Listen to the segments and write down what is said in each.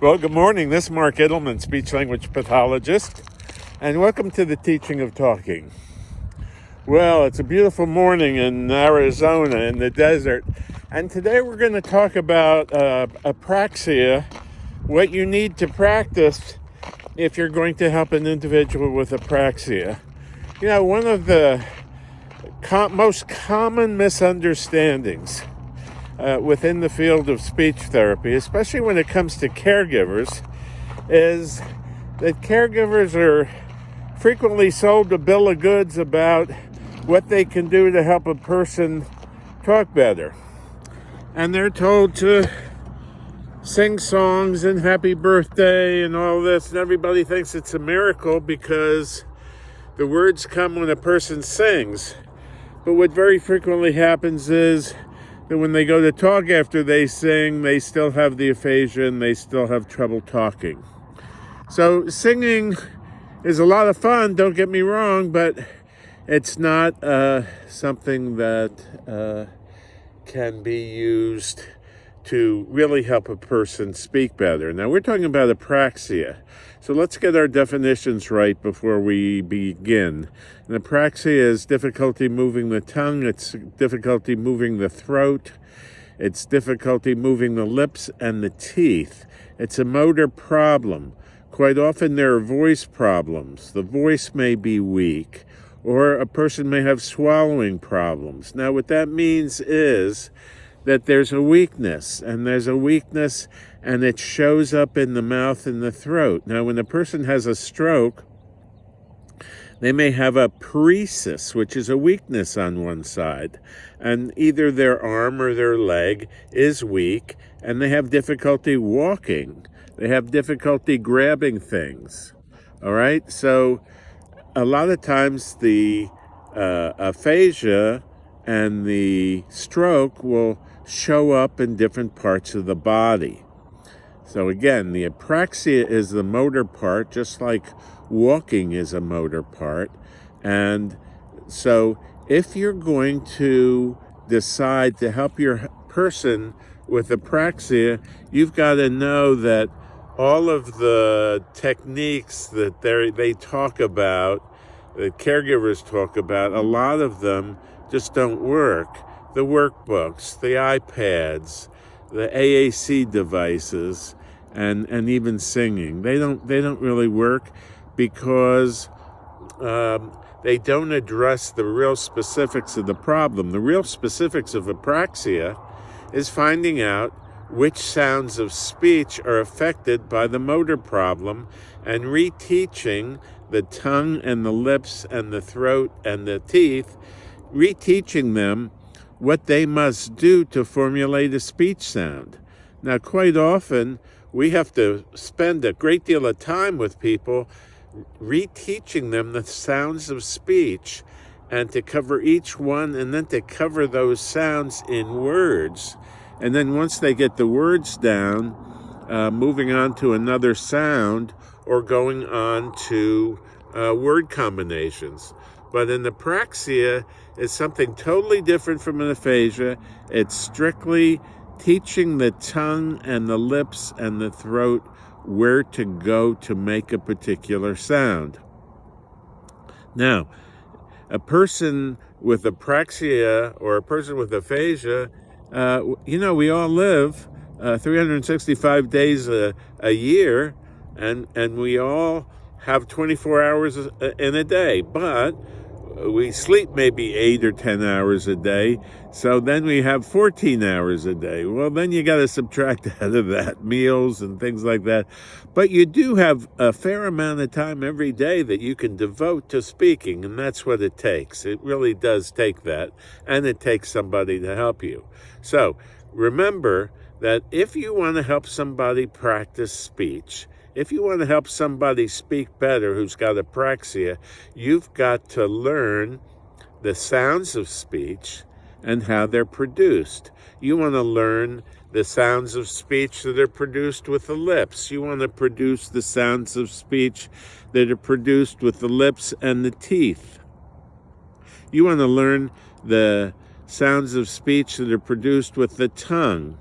Well, good morning. This is Mark Edelman, speech-language pathologist, and welcome to the teaching of talking. Well, it's a beautiful morning in Arizona in the desert, and today we're going to talk about apraxia, what you need to practice if you're going to help an individual with apraxia. You know, one of the most common misunderstandings within the field of speech therapy, especially when it comes to caregivers, is that caregivers are frequently sold a bill of goods about what they can do to help a person talk better. And they're told to sing songs and happy birthday and all this, and everybody thinks it's a miracle because the words come when a person sings. But what very frequently happens is that when they go to talk after they sing, they still have the aphasia and they still have trouble talking. So singing is a lot of fun, don't get me wrong, but it's not something that can be used to really help a person speak better. Now, we're talking about apraxia. So let's get our definitions right before we begin. And apraxia is difficulty moving the tongue, it's difficulty moving the throat, it's difficulty moving the lips and the teeth. It's a motor problem. Quite often there are voice problems. The voice may be weak, or a person may have swallowing problems. Now, what that means is that there's a weakness, and it shows up in the mouth and the throat. Now, when a person has a stroke, they may have a paresis, which is a weakness on one side, and either their arm or their leg is weak, and they have difficulty walking. They have difficulty grabbing things. All right? So a lot of times the aphasia and the stroke will show up in different parts of the body. So again, the apraxia is the motor part, just like walking is a motor part. And so if you're going to decide to help your person with apraxia, you've got to know that all of the techniques that they talk about, that caregivers talk about, a lot of them just don't work. The workbooks, the iPads, the AAC devices, and even singing, they don't really work because they don't address the real specifics of the problem. The real specifics of apraxia is finding out which sounds of speech are affected by the motor problem and reteaching the tongue and the lips and the throat and the teeth, reteaching them what they must do to formulate a speech sound. Now, quite often, we have to spend a great deal of time with people reteaching them the sounds of speech and to cover each one and then to cover those sounds in words. And then once they get the words down, moving on to another sound or going on to word combinations. But an apraxia is something totally different from an aphasia. It's strictly teaching the tongue and the lips and the throat where to go to make a particular sound. Now, a person with apraxia or a person with aphasia, we all live 365 days a year, and we all have 24 hours in a day, but we sleep maybe 8 or 10 hours a day, so then we have 14 hours a day. Well, then you got to subtract out of that meals and things like that. But you do have a fair amount of time every day that you can devote to speaking, and that's what it takes. It really does take that, and it takes somebody to help you. So remember that if you want to help somebody practice speech, if you want to help somebody speak better who's got apraxia, you've got to learn the sounds of speech and how they're produced. You want to learn the sounds of speech that are produced with the lips. You want to produce the sounds of speech that are produced with the lips and the teeth. You want to learn the sounds of speech that are produced with the tongue.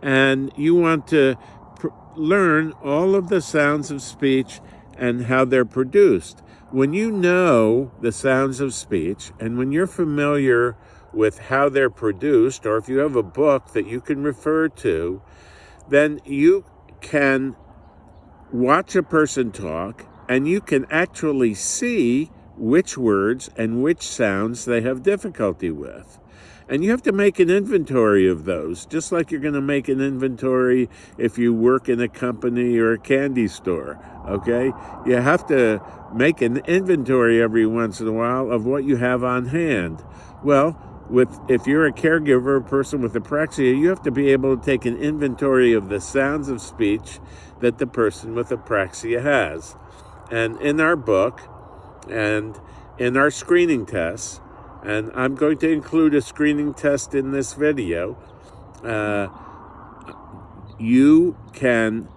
and you want to learn all of the sounds of speech and how they're produced. When you know the sounds of speech, and when you're familiar with how they're produced, or if you have a book that you can refer to, then you can watch a person talk, and you can actually see which words and which sounds they have difficulty with. And you have to make an inventory of those, just like you're going to make an inventory if you work in a company or a candy store, okay? You have to make an inventory every once in a while of what you have on hand. Well, if you're a caregiver, a person with apraxia, you have to be able to take an inventory of the sounds of speech that the person with apraxia has. And in our book and in our screening tests, and I'm going to include a screening test in this video, you can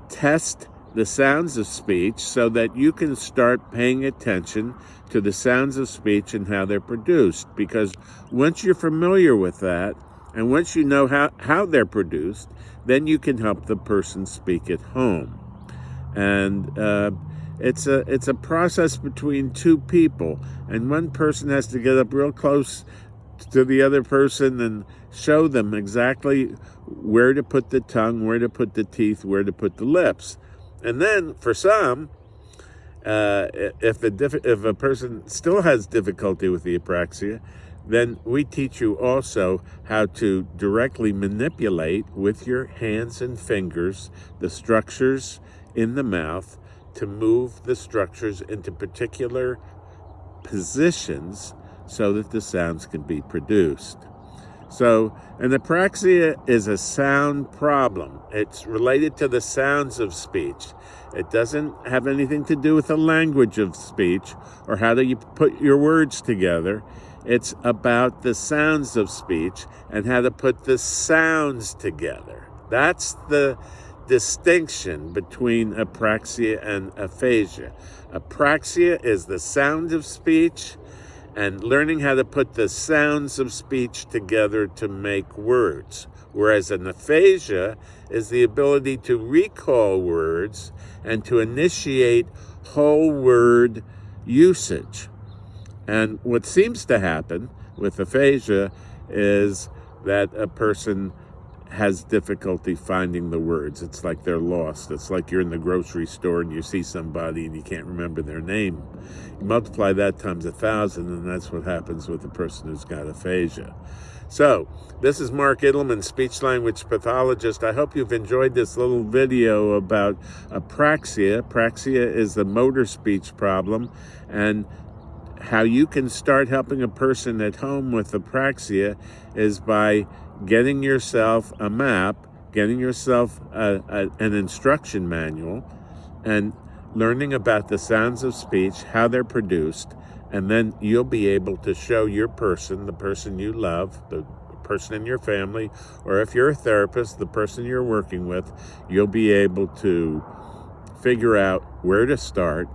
test the sounds of speech so that you can start paying attention to the sounds of speech and how they're produced. Because once you're familiar with that, and once you know how they're produced, then you can help the person speak at home. And it's a process between two people, and one person has to get up real close to the other person and show them exactly where to put the tongue, where to put the teeth, where to put the lips. And then for some, if a person still has difficulty with the apraxia, then we teach you also how to directly manipulate with your hands and fingers the structures in the mouth to move the structures into particular positions so that the sounds can be produced. So an apraxia is a sound problem. It's related to the sounds of speech. It doesn't have anything to do with the language of speech or how do you put your words together. It's about the sounds of speech and how to put the sounds together. That's the distinction between apraxia and aphasia. Apraxia is the sound of speech and learning how to put the sounds of speech together to make words. Whereas an aphasia is the ability to recall words and to initiate whole word usage. And what seems to happen with aphasia is that a person has difficulty finding the words. It's like they're lost. It's like you're in the grocery store and you see somebody and you can't remember their name. You multiply that times 1,000, and that's what happens with a person who's got aphasia. So, this is Mark Idelman, speech-language pathologist. I hope you've enjoyed this little video about apraxia. Apraxia is the motor speech problem, and how you can start helping a person at home with apraxia is by getting yourself a map, getting yourself an instruction manual, and learning about the sounds of speech, how they're produced, and then you'll be able to show your person, the person you love, the person in your family, or if you're a therapist, the person you're working with, you'll be able to figure out where to start,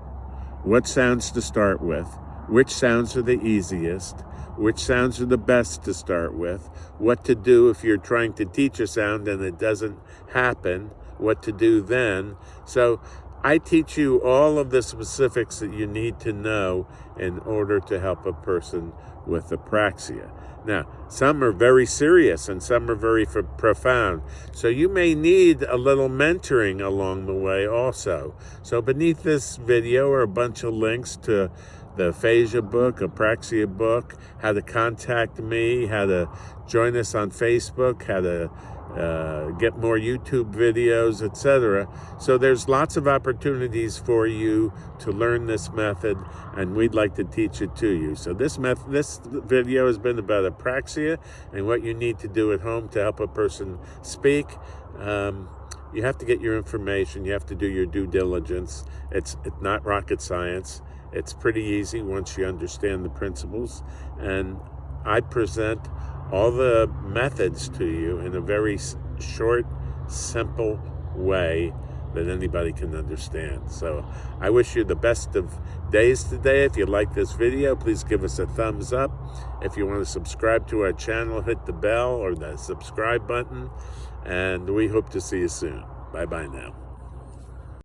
what sounds to start with, which sounds are the easiest, which sounds are the best to start with, what to do if you're trying to teach a sound and it doesn't happen, what to do then. So I teach you all of the specifics that you need to know in order to help a person with apraxia. Now, some are very serious and some are very profound. So you may need a little mentoring along the way also. So beneath this video are a bunch of links to the aphasia book, apraxia book, how to contact me, how to join us on Facebook, how to get more YouTube videos, etc. So there's lots of opportunities for you to learn this method, and we'd like to teach it to you. So this video has been about apraxia and what you need to do at home to help a person speak. You have to get your information. You have to do your due diligence. It's not rocket science. It's pretty easy once you understand the principles, and I present all the methods to you in a very short, simple way that anybody can understand. So I wish you the best of days today. If you like this video, please give us a thumbs up. If you want to subscribe to our channel, hit the bell or the subscribe button. And we hope to see you soon. Bye-bye now.